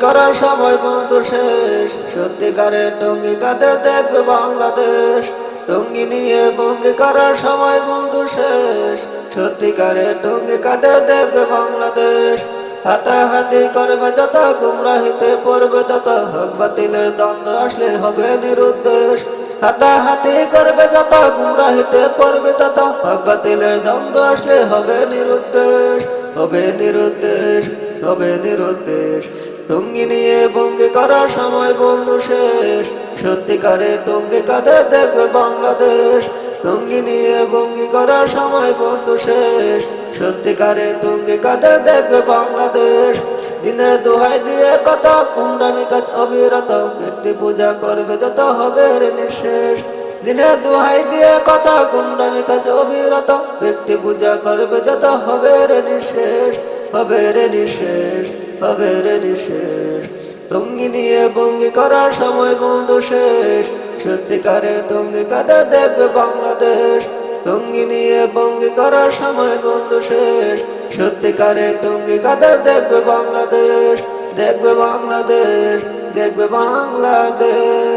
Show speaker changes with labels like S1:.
S1: করার সময় বন্ধু শেষ, সত্যিকারের টঙ্গি কাদের দেখবে বাংলাদেশ। টঙ্গি নিয়ে ভঙ্গি করার সময় বন্ধু শেষ, সত্যিকারের টঙ্গি কাদের দেখবে বাংলাদেশ। হাতাহাতি করবে যত, গুমরাহিতে পড়বে তত, হক বাতিলের দ্বন্দ্ব আসলে হবে নিরুদ্দেশ। হাতাহাতি করবে যত, গুমরাহিতে পড়বে তত, হক বাতিলের দ্বন্দ্ব আসলে হবে নিরুদ্দেশ, হবে নিরুদ্দেশ, হবে নিরুদ্দেশ। টঙ্গি নিয়ে ভঙ্গি করার সময় বন্ধু শেষ, সত্যিকারের টঙ্গি কাদের দেখবে বাংলাদেশ। টঙ্গি নিয়ে ভঙ্গি করার সময় বন্ধু শেষ, সত্যিকারের টঙ্গি কাদের দেখবে বাংলাদেশ। দিনের দোহাই দিয়ে কত, কুমড়ামি কাজ অবিরত, ব্যক্তি পূজা করবে যত হবে রে নিঃশেষ। দিনের দোহাই দিয়ে কত, কুমড়ামি কাজ অবিরত, ব্যক্তি পূজা করবে যত হবে রে নিঃশেষ, হবে রে নিঃশেষ, হবে রে নিঃশেষ। টঙ্গি নিয়ে ভঙ্গি করার সময় বন্ধু শেষ, সত্যিকারের টঙ্গি কাদের দেখবে বাংলাদেশ। টঙ্গি নিয়ে ভঙ্গি করার সময় বন্ধু শেষ, সত্যিকারের টঙ্গি কাদের দেখবে বাংলাদেশ, দেখবে বাংলাদেশ, দেখবে বাংলাদেশ।